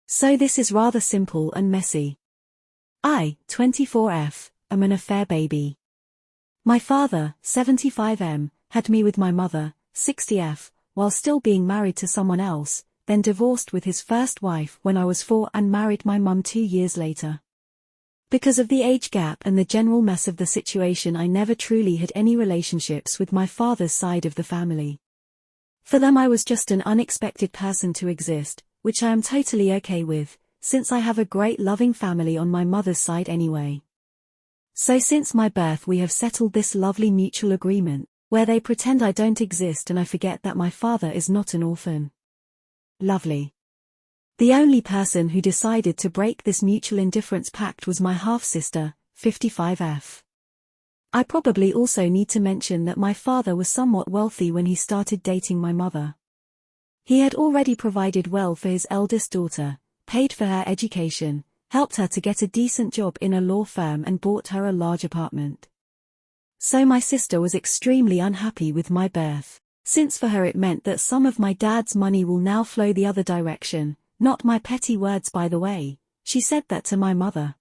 So this is rather simple and messy. I, 24F, am an affair baby. My father, 75M, had me with my mother, 60F, while still being married to someone else, then divorced with his first wife when I was 4 and married my mum 2 years later. Because of the age gap and the general mess of the situation, I never truly had any relationships with my father's side of the family. For them I was just an unexpected person to exist, which I am totally okay with, since I have a great loving family on my mother's side anyway. So since my birth we have settled this lovely mutual agreement, where they pretend I don't exist and I forget that my father is not an orphan. Lovely. The only person who decided to break this mutual indifference pact was my half-sister, 55F. I probably also need to mention that my father was somewhat wealthy when he started dating my mother. He had already provided well for his eldest daughter, paid for her education, helped her to get a decent job in a law firm and bought her a large apartment. So my sister was extremely unhappy with my birth, since for her it meant that some of my dad's money will now flow the other direction. Not my petty words, by the way. She said that to my mother.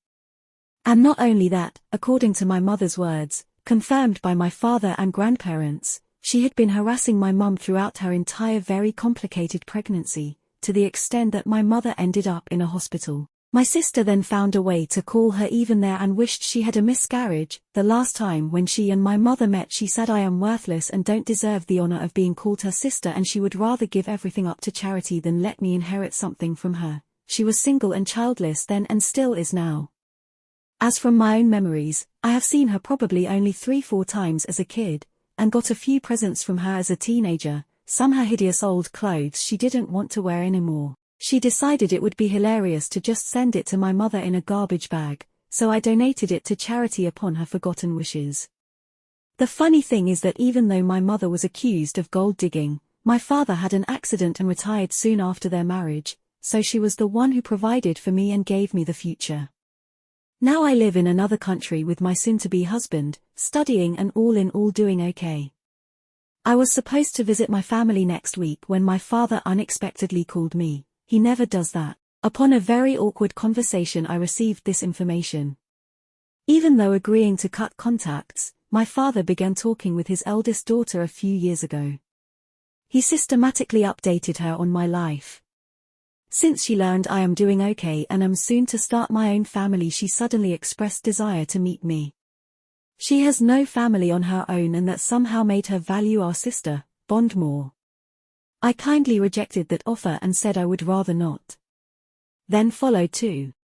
And not only that, according to my mother's words, confirmed by my father and grandparents, she had been harassing my mum throughout her entire very complicated pregnancy, to the extent that my mother ended up in a hospital. My sister then found a way to call her even there and wished she had a miscarriage. The last time when she and my mother met, she said I am worthless and don't deserve the honor of being called her sister, and she would rather give everything up to charity than let me inherit something from her. She was single and childless then and still is now. As from my own memories, I have seen her probably only 3-4 times as a kid, and got a few presents from her as a teenager, some her hideous old clothes she didn't want to wear anymore. She decided it would be hilarious to just send it to my mother in a garbage bag, so I donated it to charity upon her forgotten wishes. The funny thing is that even though my mother was accused of gold digging, my father had an accident and retired soon after their marriage, so she was the one who provided for me and gave me the future. Now I live in another country with my soon-to-be husband, studying and all in all doing okay. I was supposed to visit my family next week when my father unexpectedly called me. He never does that. Upon a very awkward conversation I received this information. Even though agreeing to cut contacts, my father began talking with his eldest daughter a few years ago. He systematically updated her on my life. Since she learned I am doing okay and am soon to start my own family, she suddenly expressed desire to meet me. She has no family on her own and that somehow made her value our sister bond more. I kindly rejected that offer and said I would rather not. Then followed 2